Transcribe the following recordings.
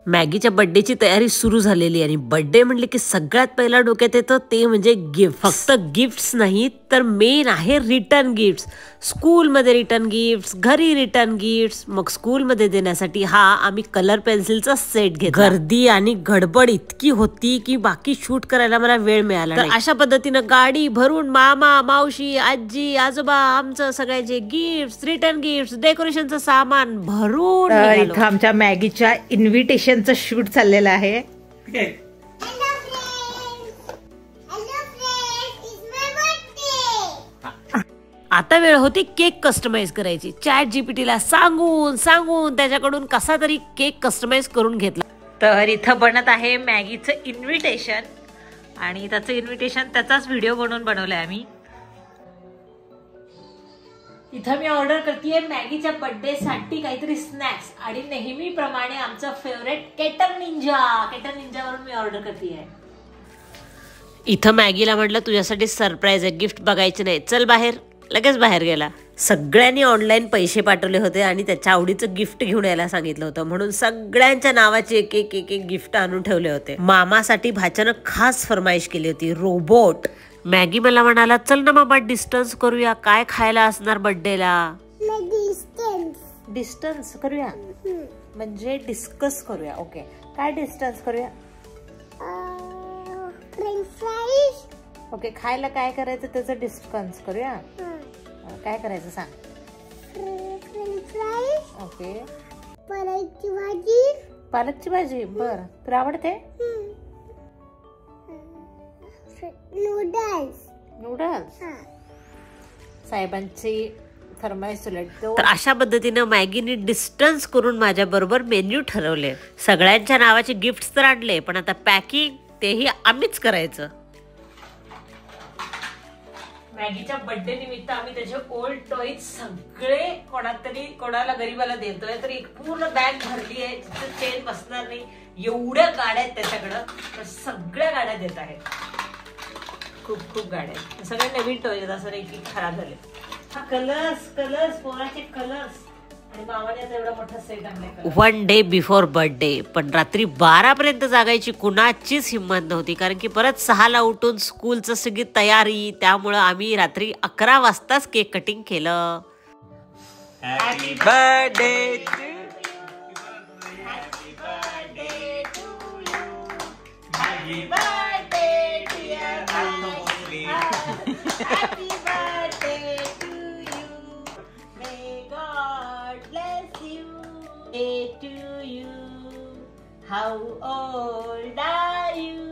मॅगीच्या बर्थडेची तयारी सुरू झालेली आणि बर्थडे म्हणले की सगळ्यात पहिला डोक्यात येतं ते म्हणजे गिफ्ट. फक्त गिफ्ट्स नाही तर मेन आहे रिटर्न गिफ्ट्स. स्कूलमध्ये रिटर्न गिफ्ट्स, घरी रिटर्न गिफ्ट्स. मग स्कूलमध्ये देण्यासाठी आम्ही कलर पेन्सिलचा सेट घेतला. गर्दी आणि गडबड इतकी होती की बाकी शूट करायला मला वेळ मिळाला नाही. अशा पद्धतीनं गाडी भरून मामा, मावशी, आजी, आजोबा आमचं सगळ्यांचे गिफ्ट्स, रिटर्न गिफ्ट्स, डेकोरेशनचं सामान भरून इथं आमच्या मॅगीच्या इन्व्हिटेशनचं शूट चाललेलं आहे. आता वेळ होती केक कस्टमाइज करायची. ChatGPT ला सांगून त्याच्याकडून कसा तरी केक कस्टमाइज करून घेतला. तर इथं बनत आहे मॅगीचं इन्व्हिटेशन आणि त्याचं इन्व्हिटेशन त्याचाच व्हिडिओ बनवलाय आम्ही. इथं मी ऑर्डर करतेय मॅगीच्या बर्थडे साठी काहीतरी स्नॅक्स आणि नेहमीप्रमाणे आमचं फेवरेट केटल निंजावरून मी ऑर्डर करतेय. इथं मॅगीला म्हटलं तुझ्यासाठी सरप्राईज आहे, गिफ्ट बघायचं नाही, चल बाहेर. लगेच बाहेर गेला. सगळ्यांनी ऑनलाईन पैसे पाठवले होते आणि त्याच्या आवडीचं गिफ्ट घेऊन यायला सांगितलं होतं म्हणून सगळ्यांच्या नावाचे एक एक गिफ्ट आणून ठेवले होते. मामासाठी भाच्यानं खास फरमाईश केली होती, रोबोट. मॅगी मला म्हणाला चल ना मामा डिस्टन्स करूया, काय खायला असणार बर्थडेला. डिस्टन्स करूया म्हणजे डिस्कस करूया. ओके, काय डिस्टन्स करूया? French fries. ओके, खायला काय करायचं त्याचं डिस्कस करूया. काय करायचं सांग? French fries. ओके, पालकची भाजी. पालकची भाजी. बर, तुला आवडते? नूडल्स. साहेबांची फरमाईश उलट. तर अशा पद्धतीनं मॅगीने डिस्टन्स करून माझ्या बरोबर मेन्यू ठरवले. सगळ्यांच्या नावाचे गिफ्ट तर आणले पण आता पॅकिंग तेही आम्हीच करायचं. मॅगीच्या बर्थडे निमित्त आम्ही त्याचे ओल्ड टॉयज सगळे कोणाला गरीबाला देतोय. तर एक पूर्ण बॅग भरली आहे, चेन बसणार नाही एवढ्या गाड्या आहेत त्याच्याकडं. सगळ्या गाड्या देत आहेत, खूप गाड्या आहेत. सगळे नवीन टॉयज, असं नाही की खराब झाले. कलर्स पोराचे कलर्स आणि मामाने आता एवढा मोठा सेट आणलाय. 1 डे बिफोर बर्थडे. पण रात्री 12 पर्यंत जागायची कुणाचीच हिंमत नव्हती कारण की परत 6ला उठून स्कूलचं सगळी तयारी. त्यामुळं आम्ही रात्री 11 वाजताच केक कटिंग केलं. Happy birthday to you. Happy birthday dear Maggie. Happy birthday to you. May God bless you. Day to you. How old are you?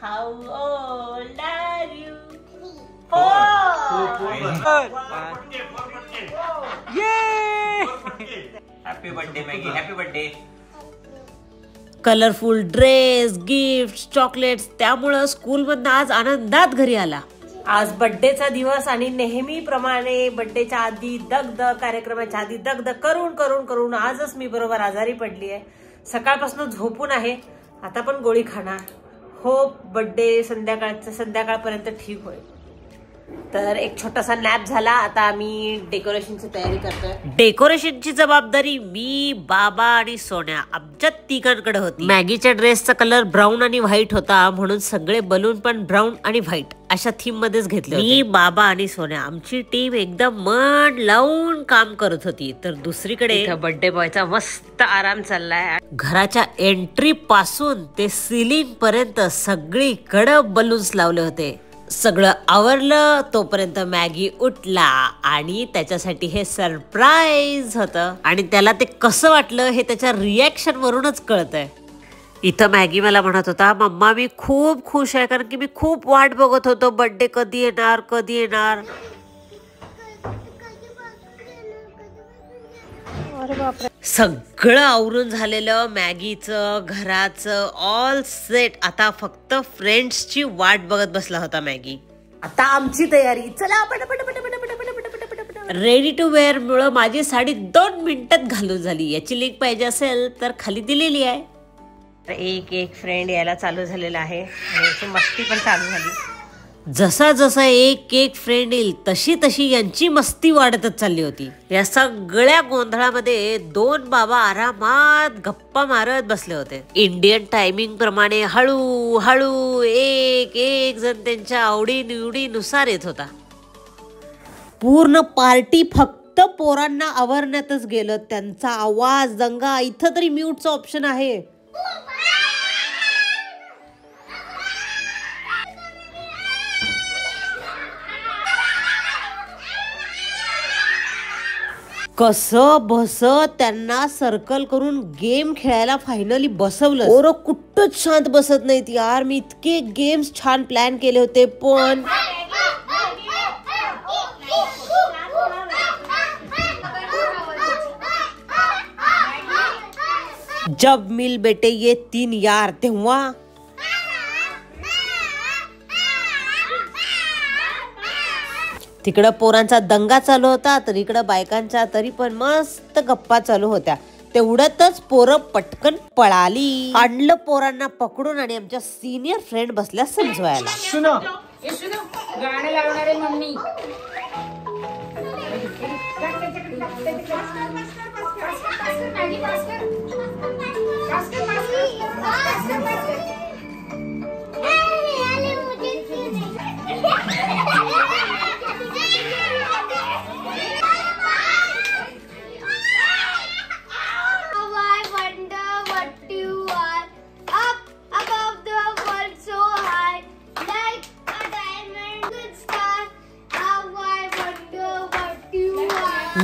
How old are you? 4. Yay! Happy birthday, Maggie. Happy birthday. Colourful dress, gift, chocolates. त्यामुळं स्कूलमधनं आज आनंदात घरी आला. आज बर्थडेचा दिवस आणि नेहमीप्रमाणे बर्थडेच्या आधी दगदग, कार्यक्रमाच्या आधी दगदग करून आजच मी बरोबर आजारी पडली आहे. सकाळपासून झोपून आहे, आता पण गोळी खाणार. होप बर्थडे संध्याकाळपर्यंत ठीक होईल. तर एक छोटासा नॅप झाला. आता आम्ही डेकोरेशनची तयारी करतोय. डेकोरेशनची जबाबदारी मी, बाबा आणि सोन्या आमच्या तिघांकडे होती. मॅगीच्या ड्रेसचा कलर ब्राऊन आणि व्हाईट होता म्हणून सगळे बलून पण ब्राऊन आणि व्हाईट अशा थीम मध्येच घेतले. मी, बाबा आणि सोन्या आमची टीम एकदम मन लावून काम करत होती. तर दुसरीकडे बर्थडे बॉयचा मस्त आराम चाललाय. घराच्या एंट्री पासून ते सिलिंग पर्यंत सगळीकडे बलून्स लावले होते. सगळं आवरलं तोपर्यंत मॅगी उठला आणि त्याच्यासाठी हे सरप्राईज होतं आणि त्याला ते कसं वाटलं हे त्याच्या रिॲक्शन वरूनच कळतंय. इथं मॅगी मला म्हणत होता मम्मा मी खूप खुश आहे कारण की मी खूप वाट बघत होतो बर्थडे कधी येणार. अरे बापरे. सगळं आवरून झालेलं, मॅगीचं, घराचं ऑल सेट. आता फक्त फ्रेंड्सची वाट बघत बसला होता मॅगी. आता आमची तयारी, चला रेडी टू वेअर मुळे माझी साडी 2 मिनिटात घालून झाली. याची लिंक पाहिजे असेल तर खाली दिलेली आहे. एक फ्रेंड यायला चालू झालेला आहे आणि याची मस्ती पण चालू झाली. जसा जसा एक फ्रेंड येईल तशी तशी यांची मस्ती वाढतच चालली होती. या सगळ्या गोंधळामध्ये दोन बाबा आरामात गप्पा मारत बसले होते. इंडियन टायमिंग प्रमाणे हळू हळू एक जण त्यांच्या आवडी निवडीनुसार येत होता. पूर्ण पार्टी फक्त पोरांना आवरण्यातच गेलं. त्यांचा आवाज दंगा, इथं तरी म्यूटचं ऑप्शन आहे. कसं बस त्यांना सर्कल करून गेम खेळायला फायनली बसवलं. पोरं कुठंच शांत बसत नाहीत यार. मी इतके गेम्स छान प्लॅन केले होते पण जब मिल बेटे ये तीन यार तेव्हा तिकडं पोरांचा दंगा चालू होता तर इकडं बायकांच्या तरी पण मस्त गप्पा चालू होत्या. तेवढ्यातच पोरं पटकन पळाली. आणलं पोरांना पकडून आणि आमच्या सिनियर फ्रेंड बसल्या समजवायला. गाणं लावणारे मम्मी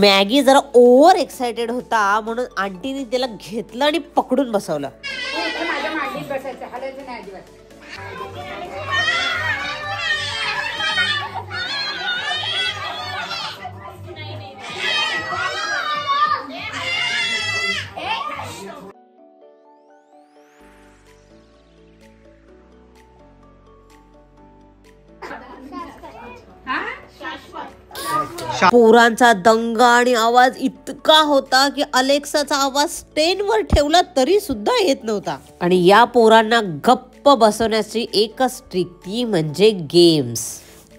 मॅगी जरा ओव्हर एक्साइटेड होता म्हणून आंटीने त्याला घेतलं आणि पकडून बसवलं. माझ्या मांडीत बसायचं, हलायचं नाही अजिबात. पोरांचा दंगा आणि आवाज इतका होता की अलेक्साचा आवाज 10 वर ठेवला तरी सुद्धा येत नव्हता. आणि या पोरांना गप्प बसवण्याची एकच ट्रिक, ती म्हणजे गेम्स.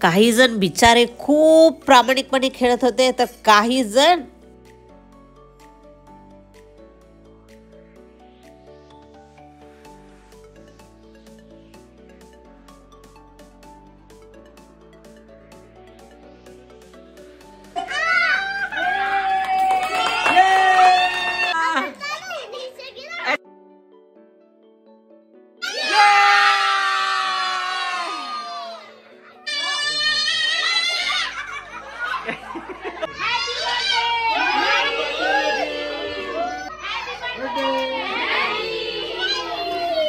काही जण बिचारे खूप प्रामाणिकपणे खेळत होते तर काही जण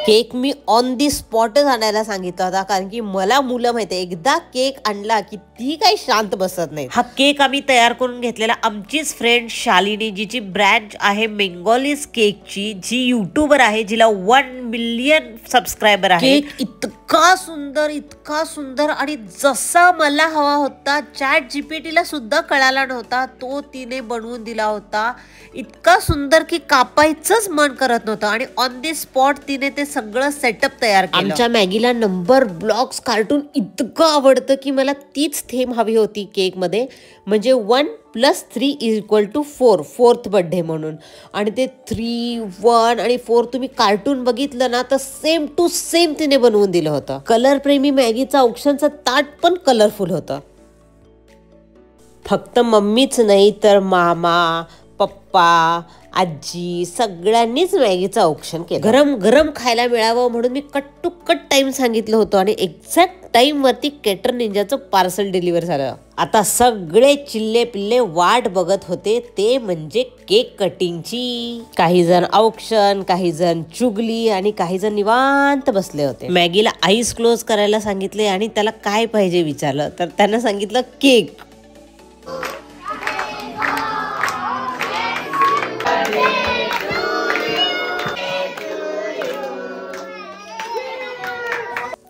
केक मी ऑन दी स्पॉटच आणायला सांगितला होता, कारण की मला मुलं माहिती आहे एकदा केक आणला की ती काही शांत बसत नाही. हा केक आम्ही तयार करून घेतलेला आमचीच फ्रेंड शालिनी, जिची ब्रँच आहे बेंगॉलीज केकची, जी युट्यूबर आहे, जिला 1 मिलियन सबस्क्रायबर आहे. केक इतका सुंदर आणि जसा मला हवा होता, चॅट जीपीटीला सुद्धा कळाला नव्हता, तो तिने बनवून दिला होता. इतका सुंदर की कापायचंच मन करत नव्हतं आणि ऑन दी स्पॉट तिने ते सगळं सेटअप तयार केलं. आमच्या मॅगीला नंबर ब्लॉक्स कार्टून इतकं आवडतं की मला तीच थीम हवी होती केक मध्ये, म्हणजे 1 + 3 = 4, 4th बर्थडे म्हणून. आणि ते 3, 1 आणि 4 तुम्ही कार्टून बघितलं ना तर सेम टू सेम तिने बनवून दिलं होतं. कलर प्रेमी मॅगीचा औक्षणचं ताट पण कलरफुल होतं. फक्त मम्मीच नाही तर मामा, पप्पा, आजी सगळ्यांनीच मॅगीचं औक्षण केलं. गरम गरम खायला मिळावं म्हणून मी कट टू कट टाइम सांगितलं होतं आणि एक्झॅक्ट टाइम वरती केटर निंजाचं पार्सल डिलिव्हर झालं. आता सगळे चिल्ले पिल्ले वाट बघत होते, ते म्हणजे केक कटिंगची. काही जण औक्षण, काही जण चुगली आणि काही जण निवांत बसले होते. मॅगीला आईज क्लोज करायला सांगितले आणि त्याला काय पाहिजे विचारलं तर त्यानं सांगितलं केक.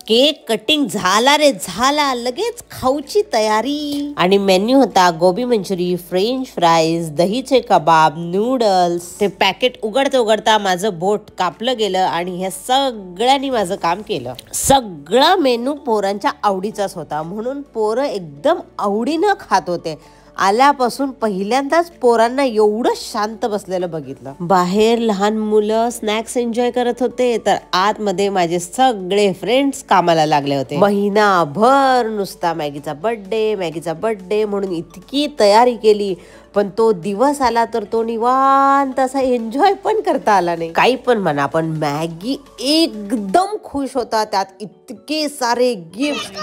केक कटिंग झाला रे झाला, लगेच खाऊची तयारी. आणि मेन्यू होता गोबी मंचुरी, फ्रेंच फ्राईज, दहीचे कबाब, नूडल्स. ते पॅकेट उघडता उघडता माझं बोट कापलं गेलं आणि ह्या सगळ्यांनी माझं काम केलं. सगळा मेनू पोरांच्या आवडीचाच होता, म्हणून पोरं एकदम आवडीनं खात होते. आल्यापासून पहिल्यांदाच पोरांना एवढं शांत बसलेलं बघितलं. बाहेर लहान मुलं स्नॅक्स एन्जॉय करत होते, तर आतमध्ये माझे सगळे फ्रेंड्स कामाला लागले होते. महिनाभर नुसता मॅगीचा बर्थडे म्हणून इतकी तयारी केली, पण तो दिवस आला तर तो निवांत असा एन्जॉय पण करता आला नाही. काही पण म्हणा, पण मॅगी एकदम खुश होता. त्यात इतके सारे गिफ्ट.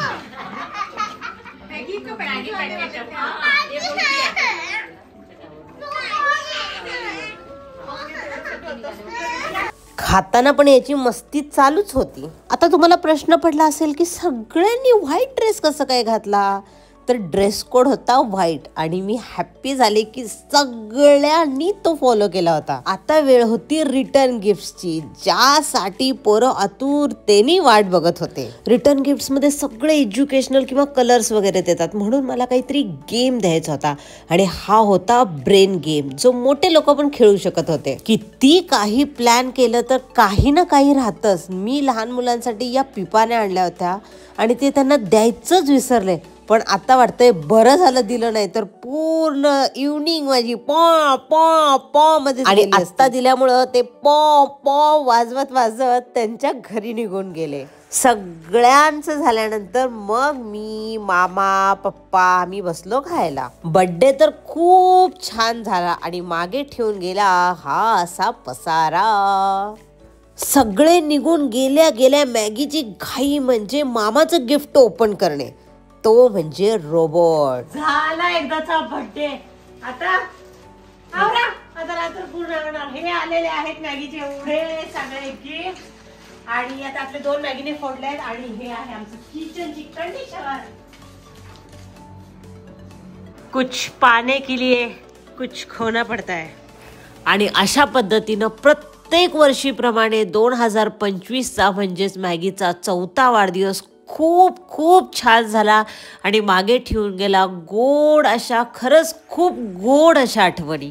खाताना पण याची मस्ती चालूच होती. आता तुम्हाला प्रश्न पडला असेल की सगळ्यांनी व्हाईट ड्रेस कसं काय घातला, तर ड्रेस कोड होता व्हाईट. आणि मी हॅप्पी झाले की सगळ्यांनी तो फॉलो केला होता. आता वेळ होती रिटर्न गिफ्टची, ज्यासाठी पोरं आतुरतेने वाट बघत होते. रिटर्न गिफ्ट्स मध्ये सगळे एज्युकेशनल किंवा कलर्स वगैरे देतात, म्हणून मला काहीतरी गेम द्यायचा होता. आणि हा होता ब्रेन गेम, जो मोठे लोक पण खेळू शकत होते. किती काही प्लॅन केलं तर काही ना काही राहतच. मी लहान मुलांसाठी या पिपाने आणल्या होत्या आणि ते त्यांना द्यायचंच विसरले. पण आता वाटतंय बरं झालं दिलं नाही, तर पूर्ण इव्हनिंग माझी पॉ पॉ पॉ मध्ये. आणि आत्ता दिल्यामुळं ते पॉ पॉ वाजवत वाजवत त्यांच्या घरी निघून गेले. सगळ्यांचं झाल्यानंतर मग मी, मामा, पप्पा आम्ही बसलो खायला. बर्थडे तर खूप छान झाला आणि मागे ठेवून गेला हा असा पसारा. सगळे निघून गेल्या गेल्या मॅगीची घाई म्हणजे मामाचं गिफ्ट ओपन करणे, तो म्हणजे रोबोट. झाला एकदाचा बर्थडे. आता आवरा, आता रात्र पूर्ण होणार. हे आलेले आहेत मॅगीचे एवढे सगळे गिफ्ट. आणि आता आपले 2 मॅगीने फोडले आहेत. आणि हे आहे आमचं किचनची कंडिशन. कुछ पाने के लिए कुछ खोना पडता है. आणि अशा पद्धतीनं प्रत्येक वर्षीप्रमाणे 2025चा म्हणजेच मॅगीचा 4था वाढदिवस खूप खूप छान झाला. आणि मागे ठेवून गेला गोड अशा, खरंच खूप गोड अशा आठवणी.